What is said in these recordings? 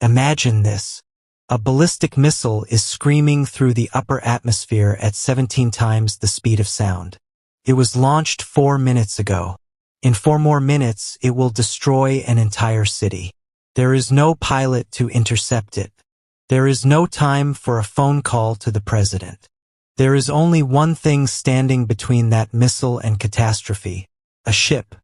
Imagine this. A ballistic missile is screaming through the upper atmosphere at 17 times the speed of sound. It was launched 4 minutes ago. In 4 more minutes, it will destroy an entire city. There is no pilot to intercept it. There is no time for a phone call to the president. There is only one thing standing between that missile and catastrophe: a ship.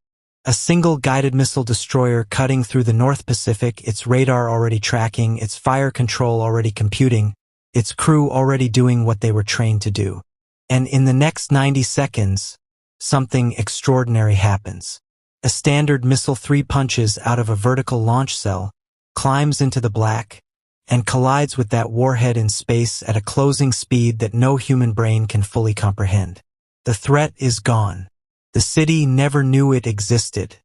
A single guided missile destroyer cutting through the North Pacific, its radar already tracking, its fire control already computing, its crew already doing what they were trained to do. And in the next 90 seconds, something extraordinary happens. A standard missile 3 punches out of a vertical launch cell, climbs into the black, and collides with that warhead in space at a closing speed that no human brain can fully comprehend. The threat is gone. The city never knew it existed.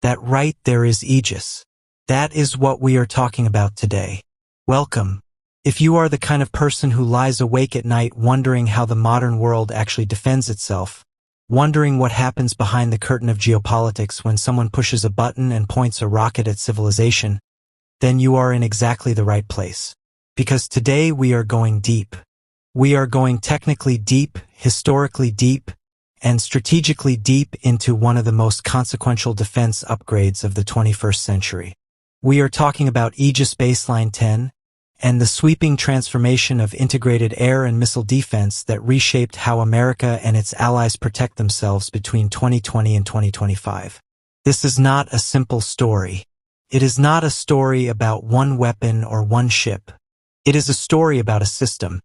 That right there is Aegis. That is what we are talking about today. Welcome. If you are the kind of person who lies awake at night wondering how the modern world actually defends itself, wondering what happens behind the curtain of geopolitics when someone pushes a button and points a rocket at civilization, then you are in exactly the right place. Because today we are going deep. We are going technically deep, historically deep, and strategically deep into one of the most consequential defense upgrades of the 21st century. We are talking about Aegis Baseline 10 and the sweeping transformation of integrated air and missile defense that reshaped how America and its allies protect themselves between 2020 and 2025. This is not a simple story. It is not a story about one weapon or one ship. It is a story about a system,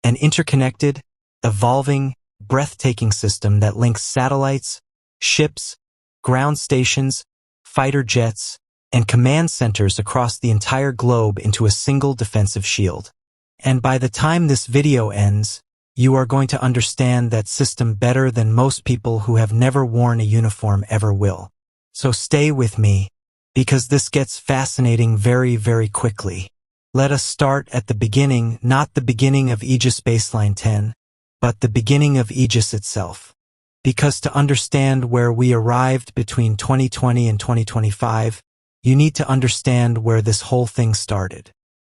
an interconnected, evolving, breathtaking system that links satellites, ships, ground stations, fighter jets, and command centers across the entire globe into a single defensive shield. And by the time this video ends, you are going to understand that system better than most people who have never worn a uniform ever will. So stay with me, because this gets fascinating very, very quickly. Let us start at the beginning, not the beginning of Aegis Baseline 10, but the beginning of Aegis itself. Because to understand where we arrived between 2020 and 2025, you need to understand where this whole thing started.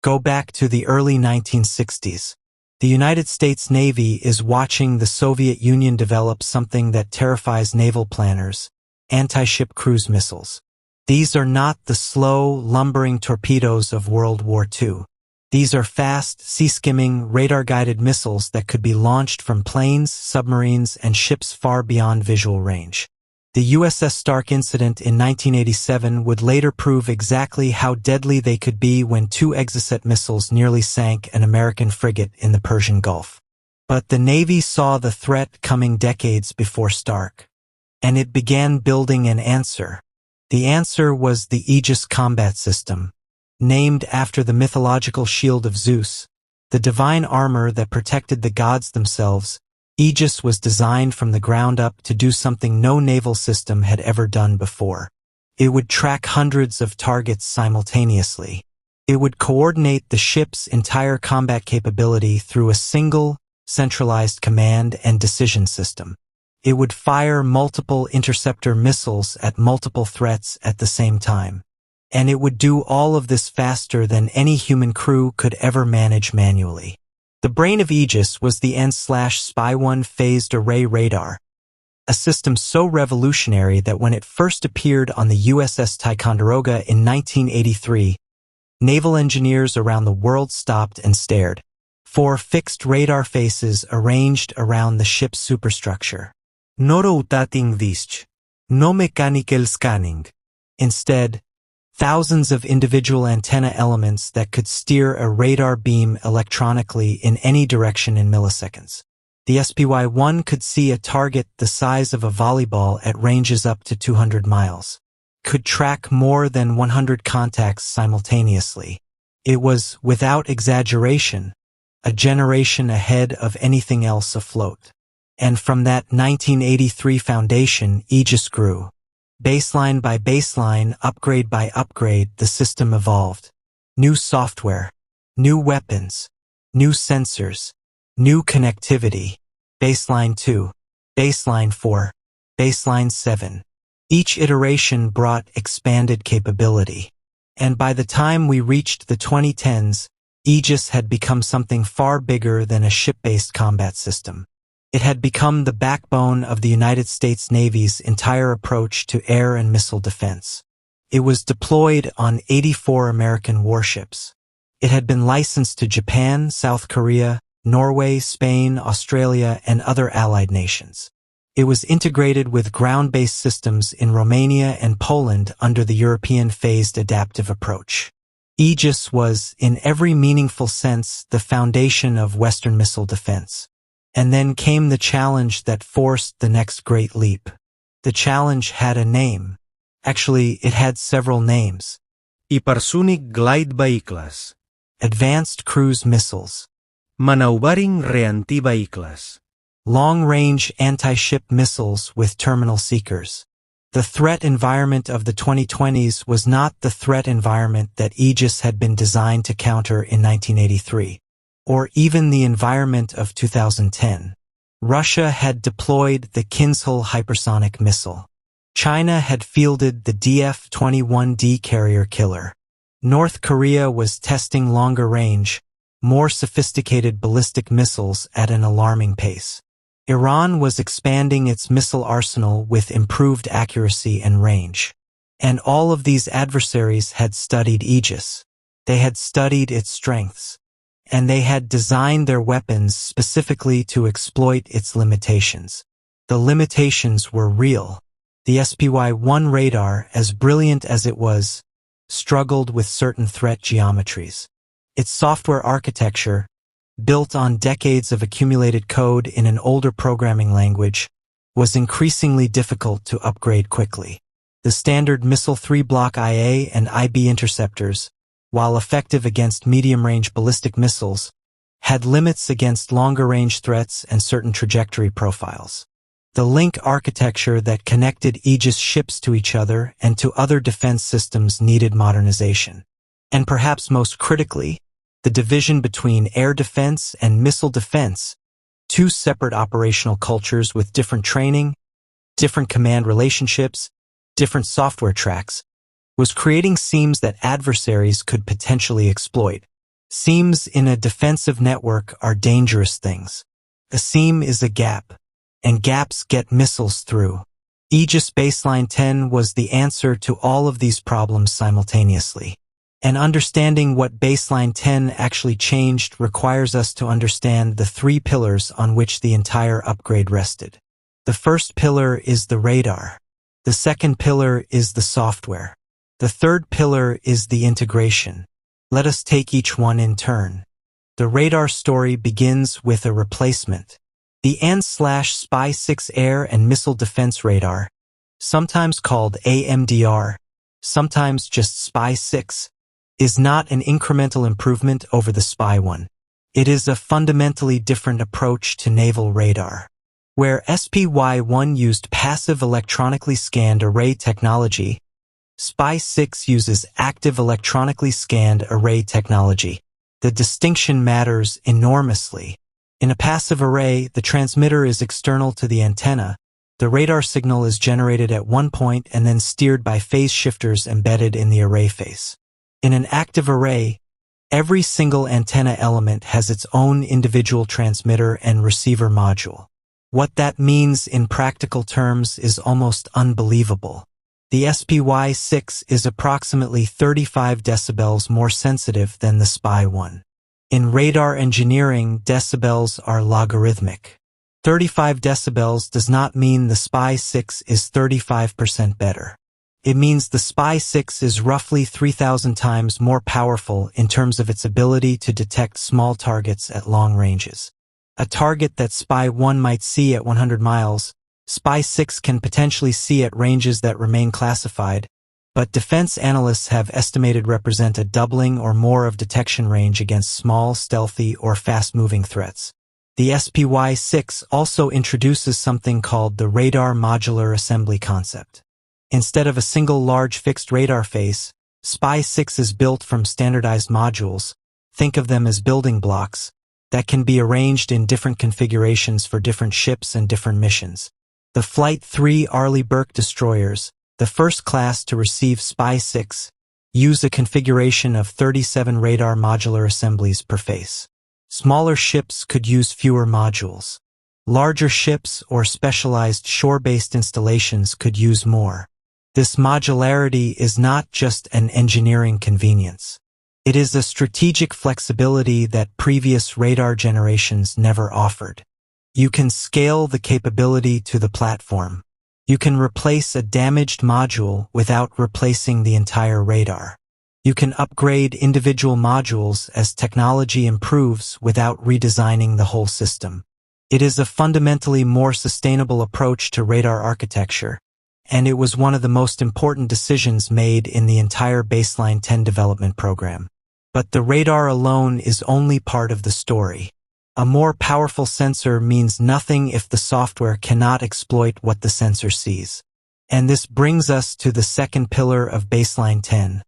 Go back to the early 1960s. The United States Navy is watching the Soviet Union develop something that terrifies naval planners: anti-ship cruise missiles. These are not the slow, lumbering torpedoes of World War II. These are fast, sea-skimming, radar-guided missiles that could be launched from planes, submarines, and ships far beyond visual range. The USS Stark incident in 1987 would later prove exactly how deadly they could be when 2 Exocet missiles nearly sank an American frigate in the Persian Gulf. But the Navy saw the threat coming decades before Stark, and it began building an answer. The answer was the Aegis combat system, named after the mythological shield of Zeus, the divine armor that protected the gods themselves. Aegis was designed from the ground up to do something no naval system had ever done before. It would track hundreds of targets simultaneously. It would coordinate the ship's entire combat capability through a single, centralized command and decision system. It would fire multiple interceptor missiles at multiple threats at the same time. And it would do all of this faster than any human crew could ever manage manually. The brain of Aegis was the N/Spy-1 phased array radar, a system so revolutionary that when it first appeared on the USS Ticonderoga in 1983, naval engineers around the world stopped and stared. 4 fixed radar faces arranged around the ship's superstructure. No rotating disc, no mechanical scanning. Instead, thousands of individual antenna elements that could steer a radar beam electronically in any direction in milliseconds. The SPY-1 could see a target the size of a volleyball at ranges up to 200 miles. Could track more than 100 contacts simultaneously. It was, without exaggeration, a generation ahead of anything else afloat. And from that 1983 foundation, Aegis grew. Baseline by baseline, upgrade by upgrade, the system evolved. New software, new weapons, new sensors, new connectivity. Baseline 2, Baseline 4, Baseline 7. Each iteration brought expanded capability. And by the time we reached the 2010s, Aegis had become something far bigger than a ship-based combat system. It had become the backbone of the United States Navy's entire approach to air and missile defense. It was deployed on 84 American warships. It had been licensed to Japan, South Korea, Norway, Spain, Australia, and other allied nations. It was integrated with ground-based systems in Romania and Poland under the European phased adaptive approach. Aegis was, in every meaningful sense, the foundation of Western missile defense. And then came the challenge that forced the next great leap. The challenge had a name. Actually, it had several names. Hypersonic Glide Vehicles. Advanced Cruise Missiles. Manaubaring Reanti-Vehicles. Long-range anti-ship missiles with terminal seekers. The threat environment of the 2020s was not the threat environment that Aegis had been designed to counter in 1983, or even the environment of 2010. Russia had deployed the Kinzhal hypersonic missile. China had fielded the DF-21D carrier killer. North Korea was testing longer-range, more sophisticated ballistic missiles at an alarming pace. Iran was expanding its missile arsenal with improved accuracy and range. And all of these adversaries had studied Aegis. They had studied its strengths. And they had designed their weapons specifically to exploit its limitations. The limitations were real. The SPY-1 radar, as brilliant as it was, struggled with certain threat geometries. Its software architecture, built on decades of accumulated code in an older programming language, was increasingly difficult to upgrade quickly. The standard Missile 3 block IA and IB interceptors, while effective against medium-range ballistic missiles, had limits against longer-range threats and certain trajectory profiles. The link architecture that connected Aegis ships to each other and to other defense systems needed modernization. And perhaps most critically, the division between air defense and missile defense, two separate operational cultures with different training, different command relationships, different software tracks, was creating seams that adversaries could potentially exploit. Seams in a defensive network are dangerous things. A seam is a gap, and gaps get missiles through. Aegis Baseline 10 was the answer to all of these problems simultaneously. And understanding what Baseline 10 actually changed requires us to understand the three pillars on which the entire upgrade rested. The first pillar is the radar. The second pillar is the software. The third pillar is the integration. Let us take each one in turn. The radar story begins with a replacement. The AN/SPY-6 air and missile defense radar, sometimes called AMDR, sometimes just SPY-6, is not an incremental improvement over the SPY-1. It is a fundamentally different approach to naval radar. Where SPY-1 used passive electronically scanned array technology, SPY-6 uses active electronically scanned array technology. The distinction matters enormously. In a passive array, the transmitter is external to the antenna. The radar signal is generated at one point and then steered by phase shifters embedded in the array face. In an active array, every single antenna element has its own individual transmitter and receiver module. What that means in practical terms is almost unbelievable. The SPY-6 is approximately 35 decibels more sensitive than the SPY-1. In radar engineering, decibels are logarithmic. 35 decibels does not mean the SPY-6 is 35% better. It means the SPY-6 is roughly 3,000 times more powerful in terms of its ability to detect small targets at long ranges. A target that SPY-1 might see at 100 miles, SPY-6 can potentially see at ranges that remain classified, but defense analysts have estimated represent a doubling or more of detection range against small, stealthy, or fast-moving threats. The SPY-6 also introduces something called the radar modular assembly concept. Instead of a single large fixed radar face, SPY-6 is built from standardized modules, think of them as building blocks, that can be arranged in different configurations for different ships and different missions. The Flight 3 Arleigh Burke destroyers, the first class to receive SPY-6, use a configuration of 37 radar modular assemblies per face. Smaller ships could use fewer modules. Larger ships or specialized shore-based installations could use more. This modularity is not just an engineering convenience. It is a strategic flexibility that previous radar generations never offered. You can scale the capability to the platform. You can replace a damaged module without replacing the entire radar. You can upgrade individual modules as technology improves without redesigning the whole system. It is a fundamentally more sustainable approach to radar architecture, and it was one of the most important decisions made in the entire Baseline 10 development program. But the radar alone is only part of the story. A more powerful sensor means nothing if the software cannot exploit what the sensor sees. And this brings us to the second pillar of Baseline 10,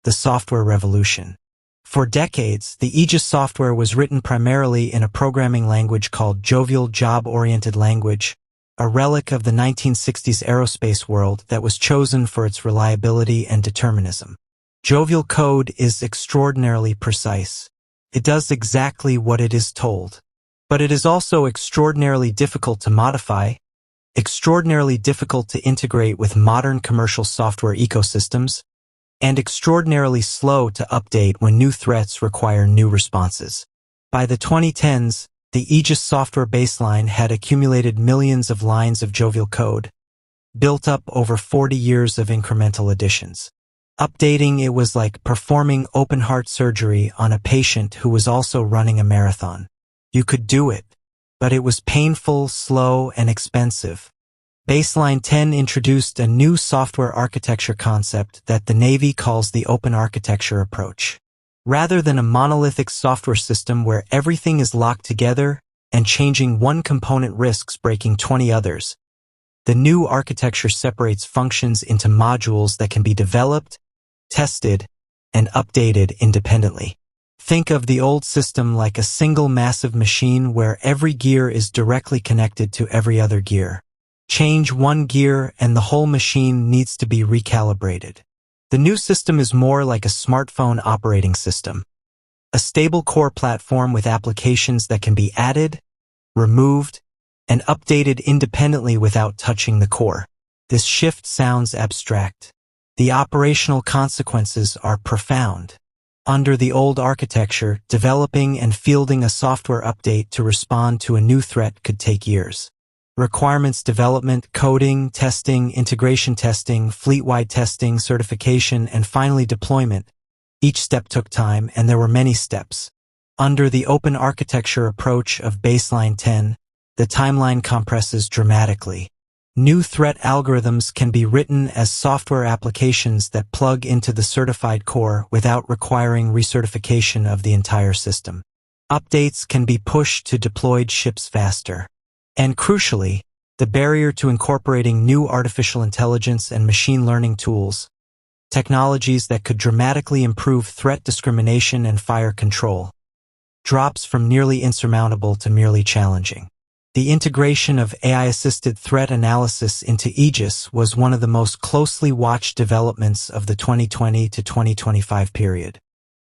the software revolution. For decades, the Aegis software was written primarily in a programming language called Jovial Job-Oriented Language, a relic of the 1960s aerospace world that was chosen for its reliability and determinism. Jovial code is extraordinarily precise. It does exactly what it is told. But it is also extraordinarily difficult to modify, extraordinarily difficult to integrate with modern commercial software ecosystems, and extraordinarily slow to update when new threats require new responses. By the 2010s, the Aegis software baseline had accumulated millions of lines of Jovial code, built up over 40 years of incremental additions. Updating it was like performing open-heart surgery on a patient who was also running a marathon. You could do it, but it was painful, slow, and expensive. Baseline 10 introduced a new software architecture concept that the Navy calls the open architecture approach. Rather than a monolithic software system where everything is locked together and changing one component risks breaking 20 others, the new architecture separates functions into modules that can be developed, tested, and updated independently. Think of the old system like a single massive machine where every gear is directly connected to every other gear. Change one gear and the whole machine needs to be recalibrated. The new system is more like a smartphone operating system. A stable core platform with applications that can be added, removed, and updated independently without touching the core. This shift sounds abstract. The operational consequences are profound. Under the old architecture, developing and fielding a software update to respond to a new threat could take years. Requirements development, coding, testing, integration testing, fleet-wide testing, certification, and finally deployment. Each step took time, and there were many steps. Under the open architecture approach of Baseline 10, the timeline compresses dramatically. New threat algorithms can be written as software applications that plug into the certified core without requiring recertification of the entire system. Updates can be pushed to deployed ships faster. And crucially, the barrier to incorporating new artificial intelligence and machine learning tools, technologies that could dramatically improve threat discrimination and fire control, drops from nearly insurmountable to merely challenging. The integration of AI-assisted threat analysis into Aegis was one of the most closely watched developments of the 2020 to 2025 period.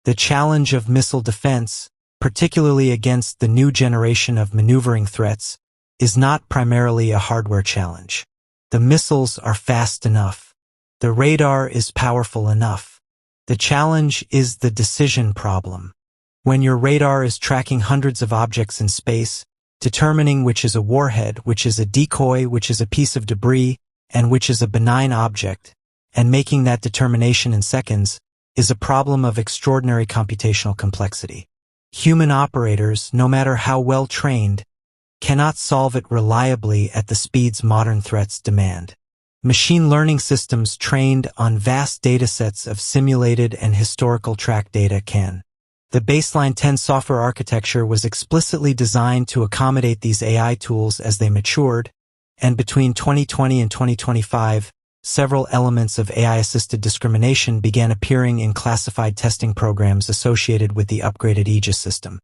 The challenge of missile defense, particularly against the new generation of maneuvering threats, is not primarily a hardware challenge. The missiles are fast enough. The radar is powerful enough. The challenge is the decision problem. When your radar is tracking hundreds of objects in space, determining which is a warhead, which is a decoy, which is a piece of debris, and which is a benign object, and making that determination in seconds, is a problem of extraordinary computational complexity. Human operators, no matter how well trained, cannot solve it reliably at the speeds modern threats demand. Machine learning systems trained on vast datasets of simulated and historical track data can. The Baseline 10 software architecture was explicitly designed to accommodate these AI tools as they matured, and between 2020 and 2025, several elements of AI-assisted discrimination began appearing in classified testing programs associated with the upgraded Aegis system.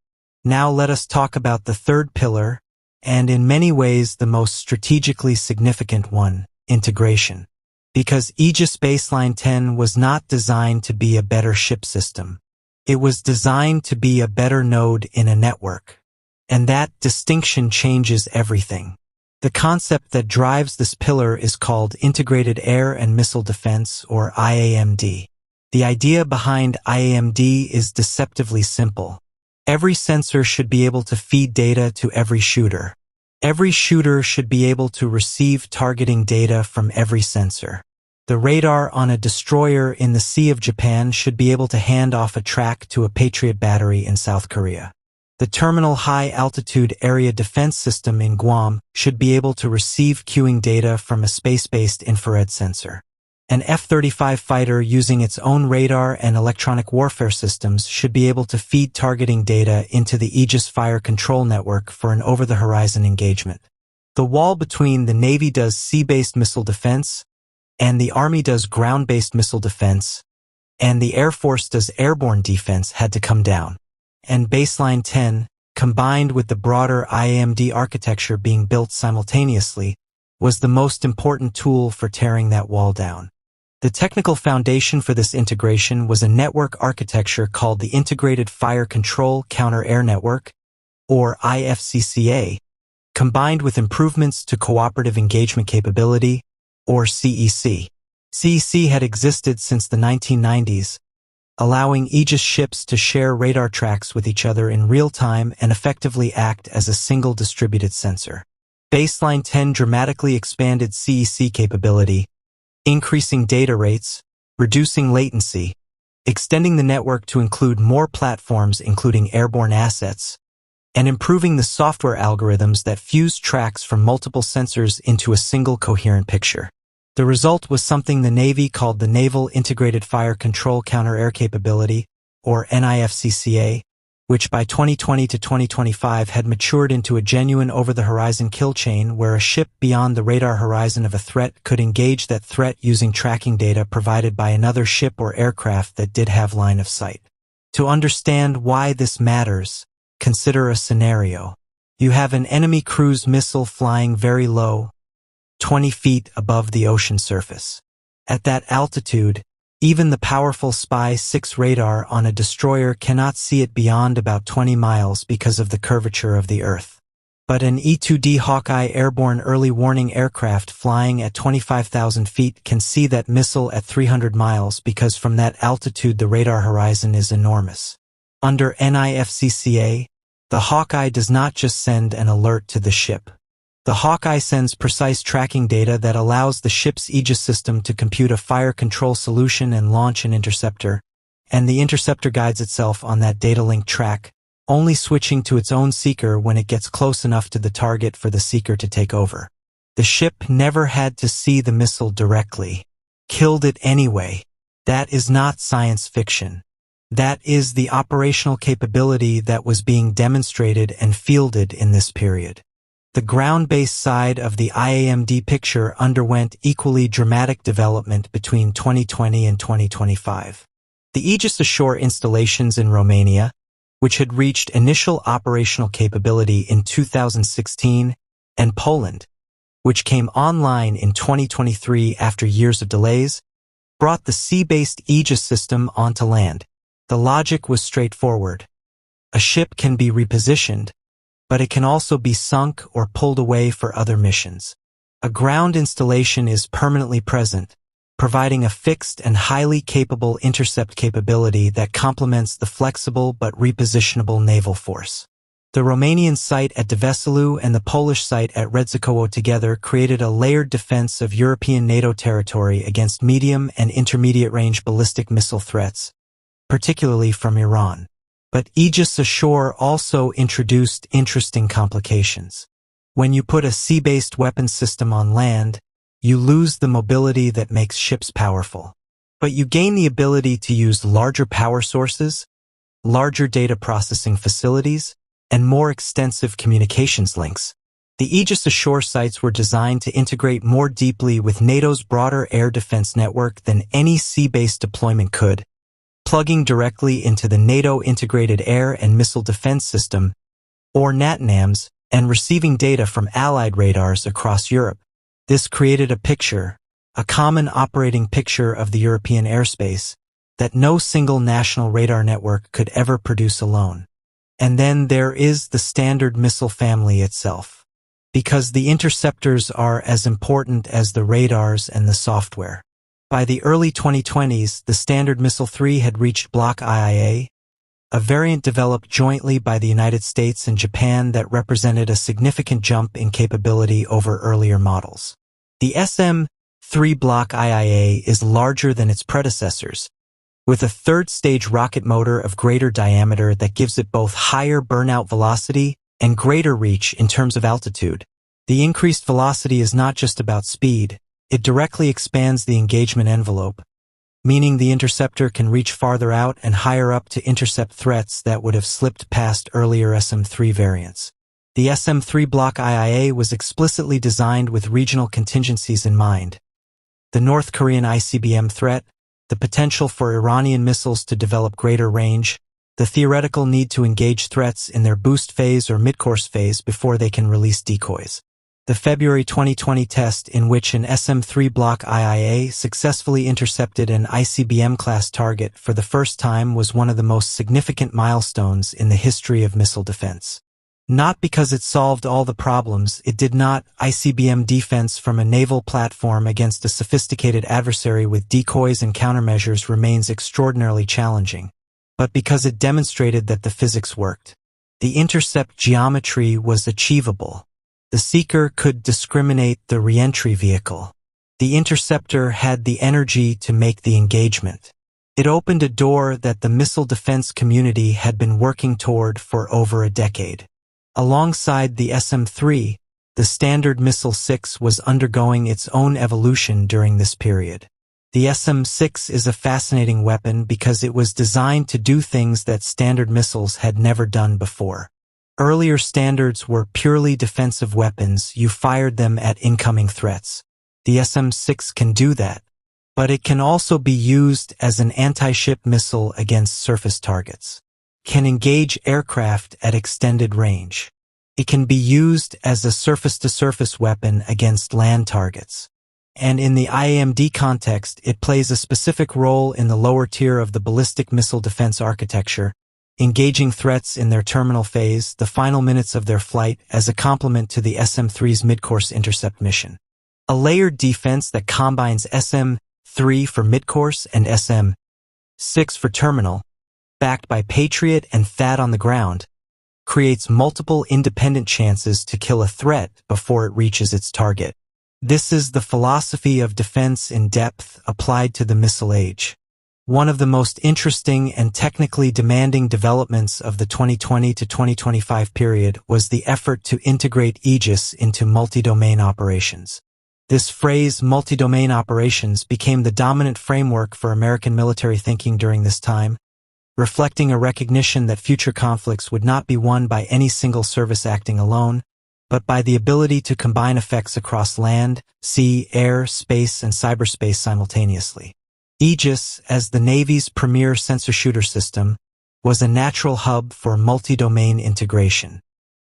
Now let us talk about the third pillar, and in many ways the most strategically significant one, integration. because Aegis Baseline 10 was not designed to be a better ship system. It was designed to be a better node in a network. And that distinction changes everything. The concept that drives this pillar is called Integrated Air and Missile Defense, or IAMD. The idea behind IAMD is deceptively simple. Every sensor should be able to feed data to every shooter. Every shooter should be able to receive targeting data from every sensor. The radar on a destroyer in the Sea of Japan should be able to hand off a track to a Patriot battery in South Korea. The Terminal High Altitude Area Defense System in Guam should be able to receive cueing data from a space-based infrared sensor. An F-35 fighter using its own radar and electronic warfare systems should be able to feed targeting data into the Aegis Fire Control Network for an over-the-horizon engagement. The wall between the Navy does sea-based missile defense, and the Army does ground-based missile defense, and the Air Force does airborne defense had to come down. And Baseline 10, combined with the broader IAMD architecture being built simultaneously, was the most important tool for tearing that wall down. The technical foundation for this integration was a network architecture called the Integrated Fire Control Counter-Air Network, or IFCCA, combined with improvements to Cooperative Engagement Capability, or CEC. CEC had existed since the 1990s, allowing Aegis ships to share radar tracks with each other in real time and effectively act as a single distributed sensor. Baseline 10 dramatically expanded CEC capability, increasing data rates, reducing latency, extending the network to include more platforms including airborne assets, and improving the software algorithms that fuse tracks from multiple sensors into a single coherent picture. The result was something the Navy called the Naval Integrated Fire Control Counter-Air Capability, or NIFCCA, which by 2020 to 2025 had matured into a genuine over-the-horizon kill chain where a ship beyond the radar horizon of a threat could engage that threat using tracking data provided by another ship or aircraft that did have line of sight. To understand why this matters, consider a scenario. You have an enemy cruise missile flying very low, 20 feet above the ocean surface. At that altitude, even the powerful Spy-6 radar on a destroyer cannot see it beyond about 20 miles because of the curvature of the Earth. But an E-2D Hawkeye airborne early warning aircraft flying at 25,000 feet can see that missile at 300 miles because from that altitude the radar horizon is enormous. Under NIFCCA, the Hawkeye does not just send an alert to the ship. The Hawkeye sends precise tracking data that allows the ship's Aegis system to compute a fire control solution and launch an interceptor, and the interceptor guides itself on that data link track, only switching to its own seeker when it gets close enough to the target for the seeker to take over. The ship never had to see the missile directly. Killed it anyway. That is not science fiction. That is the operational capability that was being demonstrated and fielded in this period. The ground-based side of the IAMD picture underwent equally dramatic development between 2020 and 2025. The Aegis Ashore installations in Romania, which had reached initial operational capability in 2016, and Poland, which came online in 2023 after years of delays, brought the sea-based Aegis system onto land. The logic was straightforward. A ship can be repositioned, but it can also be sunk or pulled away for other missions. A ground installation is permanently present, providing a fixed and highly capable intercept capability that complements the flexible but repositionable naval force. The Romanian site at Deveselu and the Polish site at Redzekowo together created a layered defense of European NATO territory against medium and intermediate-range ballistic missile threats, particularly from Iran. But Aegis Ashore also introduced interesting complications. When you put a sea-based weapons system on land, you lose the mobility that makes ships powerful. But you gain the ability to use larger power sources, larger data processing facilities, and more extensive communications links. The Aegis Ashore sites were designed to integrate more deeply with NATO's broader air defense network than any sea-based deployment could, plugging directly into the NATO Integrated Air and Missile Defense System, or NATNAMS, and receiving data from Allied radars across Europe. This created a picture a common operating picture of the European airspace that no single national radar network could ever produce alone. And then there is the Standard Missile family itself, because the interceptors are as important as the radars and the software. By the early 2020s, the Standard Missile 3 had reached Block IA, a variant developed jointly by the United States and Japan that represented a significant jump in capability over earlier models. The SM-3 Block IIA is larger than its predecessors, with a third-stage rocket motor of greater diameter that gives it both higher burnout velocity and greater reach in terms of altitude. The increased velocity is not just about speed, it directly expands the engagement envelope, meaning the interceptor can reach farther out and higher up to intercept threats that would have slipped past earlier SM-3 variants. The SM-3 Block IIA was explicitly designed with regional contingencies in mind. The North Korean ICBM threat, the potential for Iranian missiles to develop greater range, the theoretical need to engage threats in their boost phase or midcourse phase before they can release decoys. The February 2020 test in which an SM-3 Block IIA successfully intercepted an ICBM-class target for the first time was one of the most significant milestones in the history of missile defense. Not because it solved all the problems, it did not. ICBM defense from a naval platform against a sophisticated adversary with decoys and countermeasures remains extraordinarily challenging, but because it demonstrated that the physics worked. The intercept geometry was achievable. The seeker could discriminate the reentry vehicle. The interceptor had the energy to make the engagement. It opened a door that the missile defense community had been working toward for over a decade. Alongside the SM-3, the Standard Missile 6 was undergoing its own evolution during this period. The SM-6 is a fascinating weapon because it was designed to do things that Standard missiles had never done before. Earlier standards were purely defensive weapons, you fired them at incoming threats. The SM-6 can do that, but it can also be used as an anti-ship missile against surface targets. Can engage aircraft at extended range. It can be used as a surface-to-surface weapon against land targets. And in the IAMD context, it plays a specific role in the lower tier of the ballistic missile defense architecture, engaging threats in their terminal phase, the final minutes of their flight, as a complement to the SM-3's midcourse intercept mission. A layered defense that combines SM-3 for midcourse and SM-6 for terminal, backed by Patriot and THAAD on the ground, creates multiple independent chances to kill a threat before it reaches its target. This is the philosophy of defense in depth applied to the missile age. One of the most interesting and technically demanding developments of the 2020 to 2025 period was the effort to integrate Aegis into multi-domain operations. This phrase, multi-domain operations, became the dominant framework for American military thinking during this time, reflecting a recognition that future conflicts would not be won by any single service acting alone, but by the ability to combine effects across land, sea, air, space, and cyberspace simultaneously. Aegis, as the Navy's premier sensor shooter system, was a natural hub for multi-domain integration.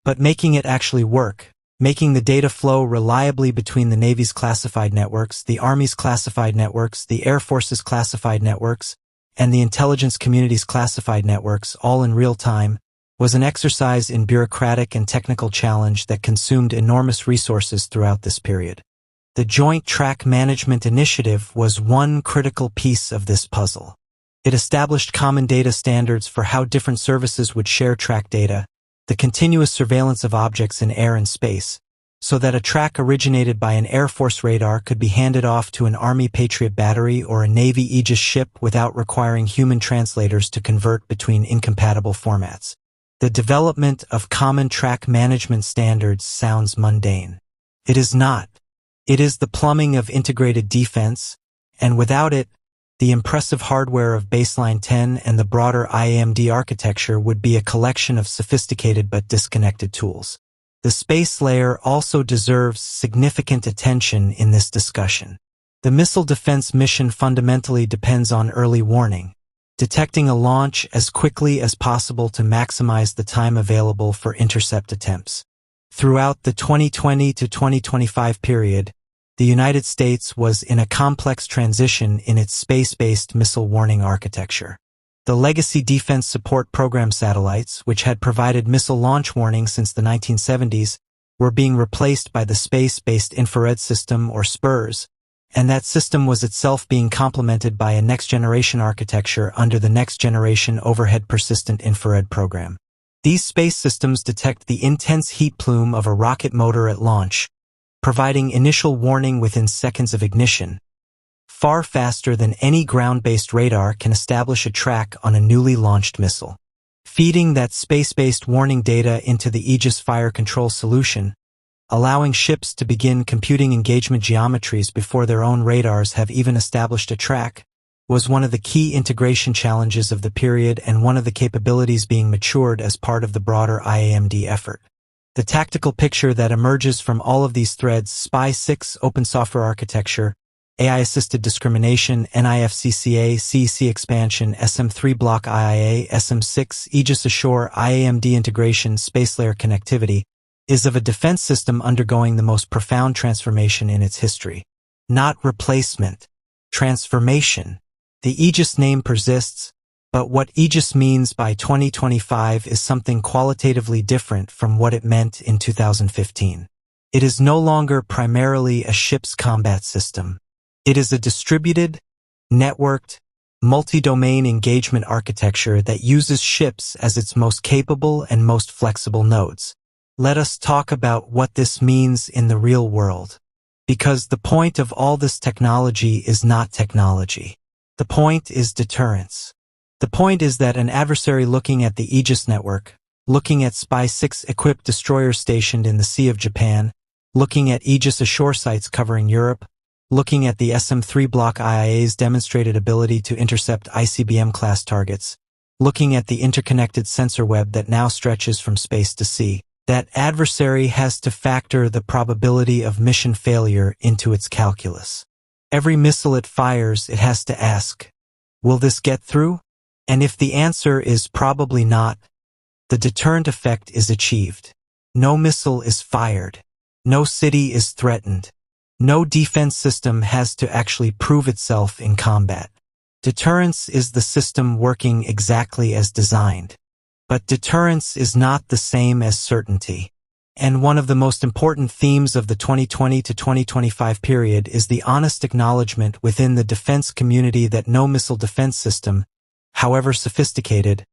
But making it actually work, making the data flow reliably between the Navy's classified networks, the Army's classified networks, the Air Force's classified networks, and the intelligence community's classified networks, all in real time, was an exercise in bureaucratic and technical challenge that consumed enormous resources throughout this period. The Joint Track Management Initiative was one critical piece of this puzzle. It established common data standards for how different services would share track data, the continuous surveillance of objects in air and space, so that a track originated by an Air Force radar could be handed off to an Army Patriot battery or a Navy Aegis ship without requiring human translators to convert between incompatible formats. The development of common track management standards sounds mundane. It is not. It is the plumbing of integrated defense, and without it, the impressive hardware of Baseline 10 and the broader IAMD architecture would be a collection of sophisticated but disconnected tools. The space layer also deserves significant attention in this discussion. The missile defense mission fundamentally depends on early warning, detecting a launch as quickly as possible to maximize the time available for intercept attempts. Throughout the 2020 to 2025 period, the United States was in a complex transition in its space-based missile warning architecture. The legacy Defense Support Program satellites, which had provided missile launch warning since the 1970s, were being replaced by the Space-Based Infrared System, or SPIRS, and that system was itself being complemented by a next-generation architecture under the Next Generation Overhead Persistent Infrared Program. These space systems detect the intense heat plume of a rocket motor at launch, providing initial warning within seconds of ignition, far faster than any ground-based radar can establish a track on a newly launched missile. Feeding that space-based warning data into the Aegis fire control solution, allowing ships to begin computing engagement geometries before their own radars have even established a track, was one of the key integration challenges of the period and one of the capabilities being matured as part of the broader IAMD effort. The tactical picture that emerges from all of these threads: SPY-6 open software architecture, AI-assisted discrimination, NIFCCA, CEC expansion, SM3 block IIA, SM6, Aegis Ashore, IAMD integration, space layer connectivity, is of a defense system undergoing the most profound transformation in its history. Not replacement, transformation. The Aegis name persists, but what Aegis means by 2025 is something qualitatively different from what it meant in 2015. It is no longer primarily a ship's combat system. It is a distributed, networked, multi-domain engagement architecture that uses ships as its most capable and most flexible nodes. Let us talk about what this means in the real world. Because the point of all this technology is not technology. The point is deterrence. The point is that an adversary looking at the Aegis network, looking at SPY-6 equipped destroyers stationed in the Sea of Japan, looking at Aegis Ashore sites covering Europe, looking at the SM3 block IIA's demonstrated ability to intercept ICBM-class targets, looking at the interconnected sensor web that now stretches from space to sea, that adversary has to factor the probability of mission failure into its calculus. Every missile it fires, it has to ask, will this get through? And if the answer is probably not, the deterrent effect is achieved. No missile is fired. No city is threatened. No defense system has to actually prove itself in combat. Deterrence is the system working exactly as designed. But deterrence is not the same as certainty. And one of the most important themes of the 2020 to 2025 period is the honest acknowledgement within the defense community that no missile defense system, however sophisticated,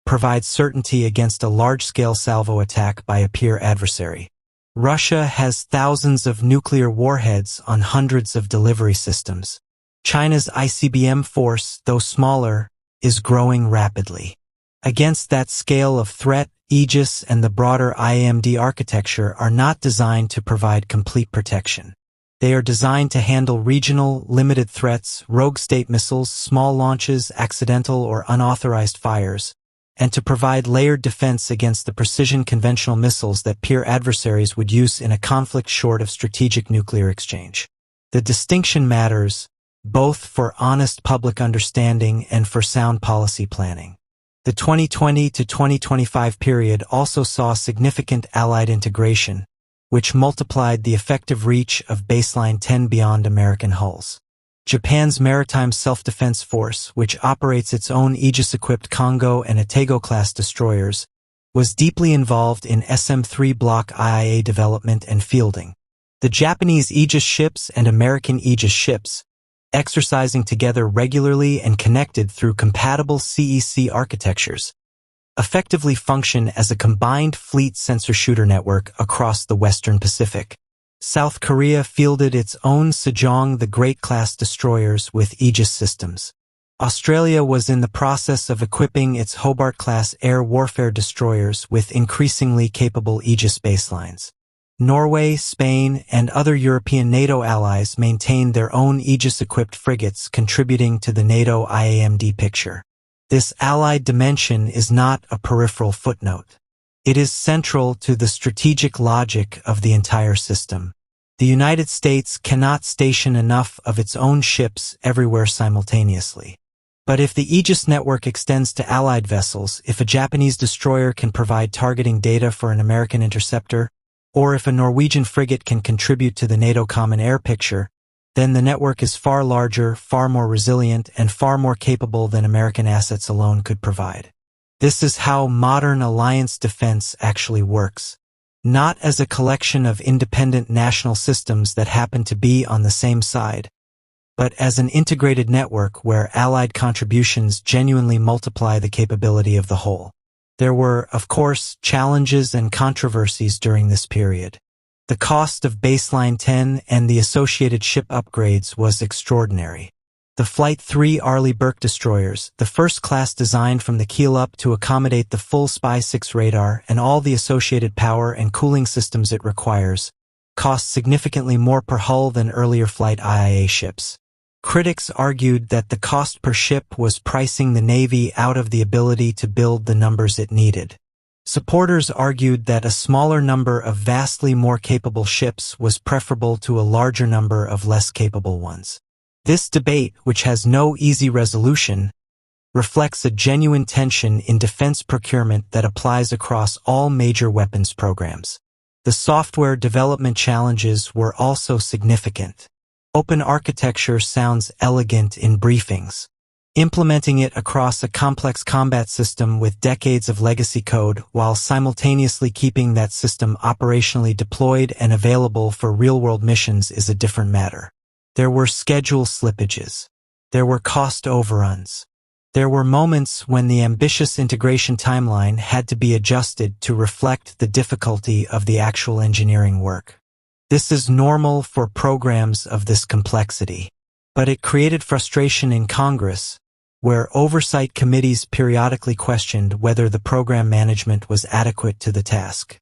provides certainty against a large-scale salvo attack by a peer adversary. Russia has thousands of nuclear warheads on hundreds of delivery systems. China's ICBM force, though smaller, is growing rapidly. Against that scale of threat, Aegis and the broader IAMD architecture are not designed to provide complete protection. They are designed to handle regional, limited threats, rogue state missiles, small launches, accidental or unauthorized fires, and to provide layered defense against the precision conventional missiles that peer adversaries would use in a conflict short of strategic nuclear exchange. The distinction matters, both for honest public understanding and for sound policy planning. The 2020 to 2025 period also saw significant Allied integration, which multiplied the effective reach of baseline 10 beyond American hulls. Japan's Maritime Self-Defense Force, which operates its own Aegis-equipped Kongo and Atego-class destroyers, was deeply involved in SM3 block IIA development and fielding. The Japanese Aegis ships and American Aegis ships, exercising together regularly and connected through compatible CEC architectures, effectively function as a combined fleet sensor-shooter network across the Western Pacific. South Korea fielded its own Sejong the Great-class destroyers with Aegis systems. Australia was in the process of equipping its Hobart-class air warfare destroyers with increasingly capable Aegis baselines. Norway, Spain, and other European NATO allies maintained their own Aegis-equipped frigates, contributing to the NATO IAMD picture. This allied dimension is not a peripheral footnote. It is central to the strategic logic of the entire system. The United States cannot station enough of its own ships everywhere simultaneously. But if the Aegis network extends to allied vessels, if a Japanese destroyer can provide targeting data for an American interceptor, or if a Norwegian frigate can contribute to the NATO common air picture, then the network is far larger, far more resilient, and far more capable than American assets alone could provide. This is how modern alliance defense actually works. Not as a collection of independent national systems that happen to be on the same side, but as an integrated network where allied contributions genuinely multiply the capability of the whole. There were, of course, challenges and controversies during this period. The cost of Baseline 10 and the associated ship upgrades was extraordinary. The Flight 3 Arleigh Burke destroyers, the first class designed from the keel up to accommodate the full Spy-6 radar and all the associated power and cooling systems it requires, cost significantly more per hull than earlier Flight IA ships. Critics argued that the cost per ship was pricing the Navy out of the ability to build the numbers it needed. Supporters argued that a smaller number of vastly more capable ships was preferable to a larger number of less capable ones. This debate, which has no easy resolution, reflects a genuine tension in defense procurement that applies across all major weapons programs. The software development challenges were also significant. Open architecture sounds elegant in briefings. Implementing it across a complex combat system with decades of legacy code while simultaneously keeping that system operationally deployed and available for real-world missions is a different matter. There were schedule slippages. There were cost overruns. There were moments when the ambitious integration timeline had to be adjusted to reflect the difficulty of the actual engineering work. This is normal for programs of this complexity, but it created frustration in Congress, where oversight committees periodically questioned whether the program management was adequate to the task.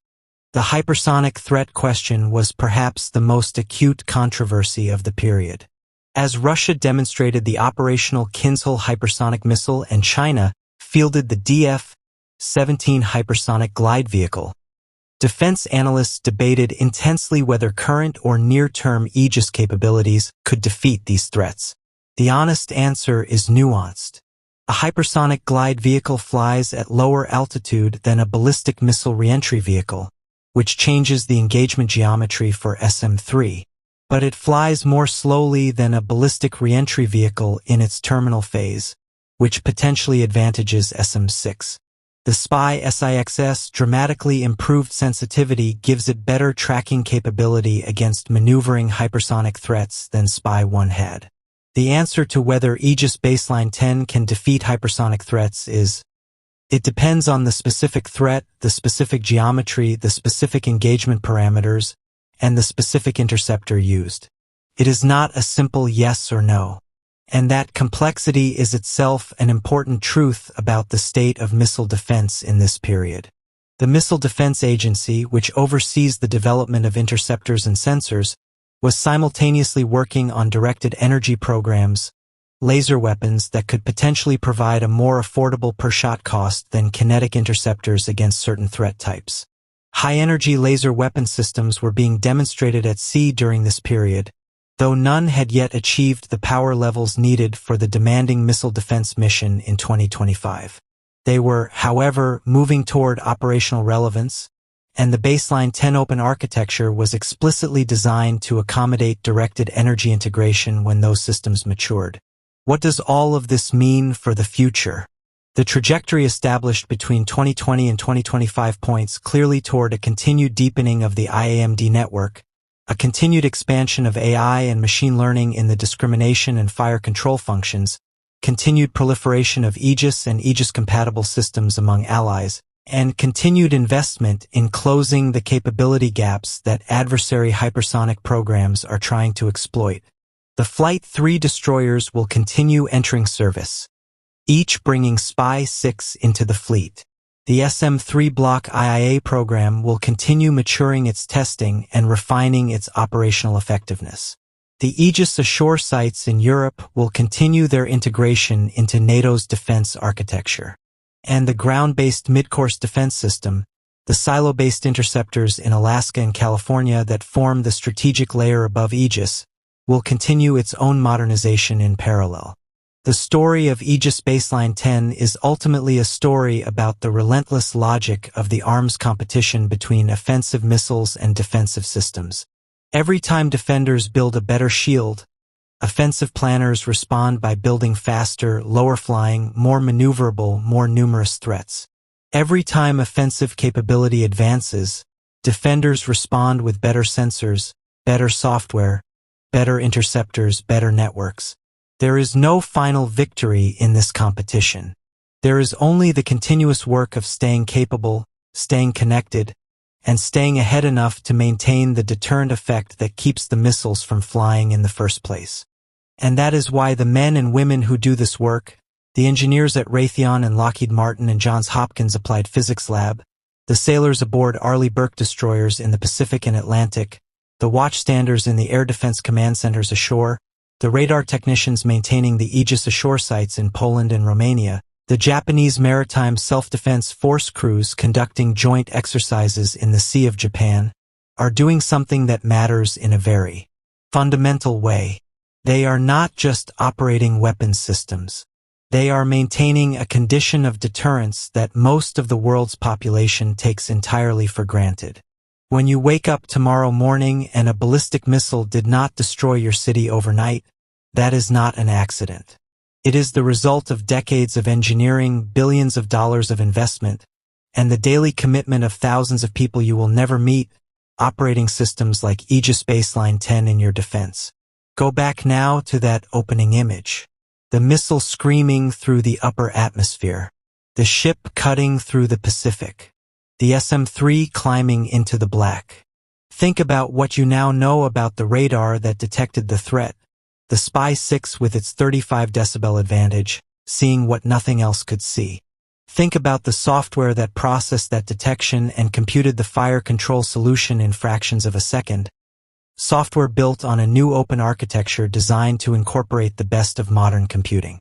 The hypersonic threat question was perhaps the most acute controversy of the period. As Russia demonstrated the operational Kinzhal hypersonic missile and China fielded the DF-17 hypersonic glide vehicle, defense analysts debated intensely whether current or near-term Aegis capabilities could defeat these threats. The honest answer is nuanced. A hypersonic glide vehicle flies at lower altitude than a ballistic missile reentry vehicle, which changes the engagement geometry for SM-3, but it flies more slowly than a ballistic reentry vehicle in its terminal phase, which potentially advantages SM-6. The Spy-6's dramatically improved sensitivity gives it better tracking capability against maneuvering hypersonic threats than Spy-1 had. The answer to whether Aegis Baseline 10 can defeat hypersonic threats is, it depends on the specific threat, the specific geometry, the specific engagement parameters, and the specific interceptor used. It is not a simple yes or no. And that complexity is itself an important truth about the state of missile defense in this period. The Missile Defense Agency, which oversees the development of interceptors and sensors, was simultaneously working on directed energy programs, laser weapons that could potentially provide a more affordable per-shot cost than kinetic interceptors against certain threat types. High-energy laser weapon systems were being demonstrated at sea during this period, though none had yet achieved the power levels needed for the demanding missile defense mission in 2025. They were, however, moving toward operational relevance, and the Baseline 10 open architecture was explicitly designed to accommodate directed energy integration when those systems matured. What does all of this mean for the future? The trajectory established between 2020 and 2025 points clearly toward a continued deepening of the IAMD network, a continued expansion of AI and machine learning in the discrimination and fire control functions, continued proliferation of Aegis and Aegis-compatible systems among allies, and continued investment in closing the capability gaps that adversary hypersonic programs are trying to exploit. The Flight 3 destroyers will continue entering service, each bringing Spy-6 into the fleet. The SM-3 Block IIA program will continue maturing its testing and refining its operational effectiveness. The Aegis ashore sites in Europe will continue their integration into NATO's defense architecture. And the ground-based mid-course defense system, the silo-based interceptors in Alaska and California that form the strategic layer above Aegis, will continue its own modernization in parallel. The story of Aegis Baseline 10 is ultimately a story about the relentless logic of the arms competition between offensive missiles and defensive systems. Every time defenders build a better shield, offensive planners respond by building faster, lower-flying, more maneuverable, more numerous threats. Every time offensive capability advances, defenders respond with better sensors, better software, better interceptors, better networks. There is no final victory in this competition. There is only the continuous work of staying capable, staying connected, and staying ahead enough to maintain the deterrent effect that keeps the missiles from flying in the first place. And that is why the men and women who do this work, the engineers at Raytheon and Lockheed Martin and Johns Hopkins Applied Physics Lab, the sailors aboard Arleigh Burke destroyers in the Pacific and Atlantic, the watchstanders in the Air Defense Command Centers ashore, the radar technicians maintaining the Aegis ashore sites in Poland and Romania, the Japanese Maritime Self-Defense Force crews conducting joint exercises in the Sea of Japan, are doing something that matters in a very fundamental way. They are not just operating weapons systems. They are maintaining a condition of deterrence that most of the world's population takes entirely for granted. When you wake up tomorrow morning and a ballistic missile did not destroy your city overnight, that is not an accident. It is the result of decades of engineering, billions of dollars of investment, and the daily commitment of thousands of people you will never meet, operating systems like Aegis Baseline 10 in your defense. Go back now to that opening image. The missile screaming through the upper atmosphere. The ship cutting through the Pacific. The SM-3 climbing into the black. Think about what you now know about the radar that detected the threat. The Spy-6 with its 35 decibel advantage, seeing what nothing else could see. Think about the software that processed that detection and computed the fire control solution in fractions of a second. Software built on a new open architecture designed to incorporate the best of modern computing.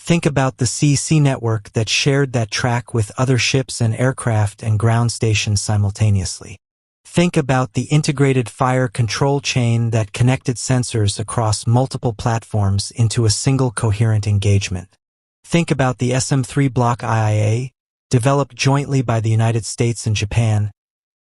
Think about the CC network that shared that track with other ships and aircraft and ground stations simultaneously. Think about the integrated fire control chain that connected sensors across multiple platforms into a single coherent engagement. Think about the SM-3 Block IIA, developed jointly by the United States and Japan,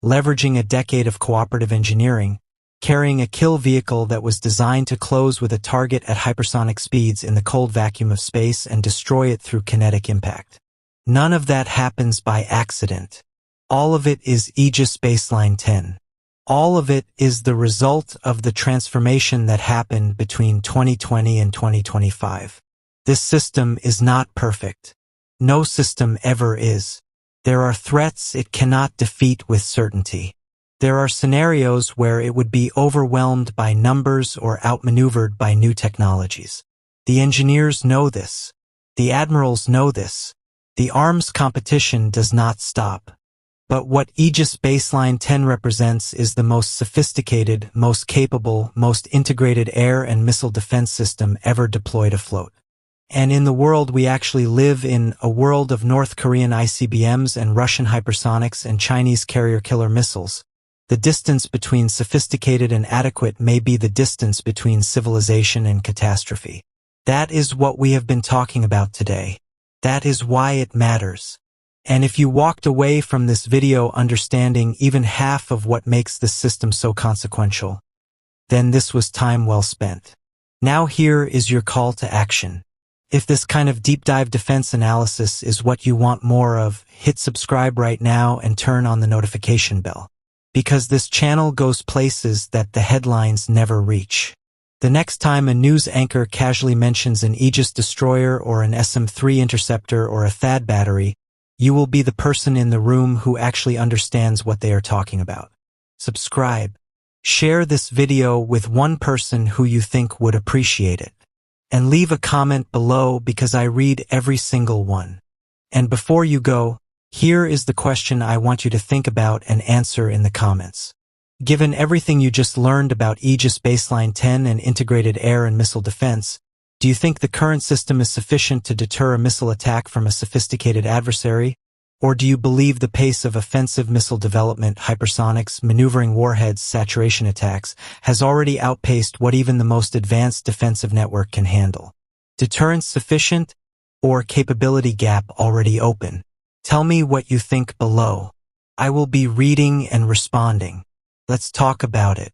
leveraging a decade of cooperative engineering, carrying a kill vehicle that was designed to close with a target at hypersonic speeds in the cold vacuum of space and destroy it through kinetic impact. None of that happens by accident. All of it is Aegis Baseline 10. All of it is the result of the transformation that happened between 2020 and 2025. This system is not perfect. No system ever is. There are threats it cannot defeat with certainty. There are scenarios where it would be overwhelmed by numbers or outmaneuvered by new technologies. The engineers know this. The admirals know this. The arms competition does not stop. But what Aegis Baseline 10 represents is the most sophisticated, most capable, most integrated air and missile defense system ever deployed afloat. And in the world we actually live in, a world of North Korean ICBMs and Russian hypersonics and Chinese carrier killer missiles. The distance between sophisticated and adequate may be the distance between civilization and catastrophe. That is what we have been talking about today. That is why it matters. And if you walked away from this video understanding even half of what makes this system so consequential, then this was time well spent. Now here is your call to action. If this kind of deep dive defense analysis is what you want more of, hit subscribe right now and turn on the notification bell. Because this channel goes places that the headlines never reach. The next time a news anchor casually mentions an Aegis destroyer or an SM-3 interceptor or a THAAD battery, you will be the person in the room who actually understands what they are talking about. Subscribe. Share this video with one person who you think would appreciate it. And leave a comment below because I read every single one. And before you go, here is the question I want you to think about and answer in the comments. Given everything you just learned about Aegis Baseline 10 and integrated air and missile defense, do you think the current system is sufficient to deter a missile attack from a sophisticated adversary? Or do you believe the pace of offensive missile development, hypersonics, maneuvering warheads, saturation attacks, has already outpaced what even the most advanced defensive network can handle? Deterrence sufficient or capability gap already open? Tell me what you think below. I will be reading and responding. Let's talk about it.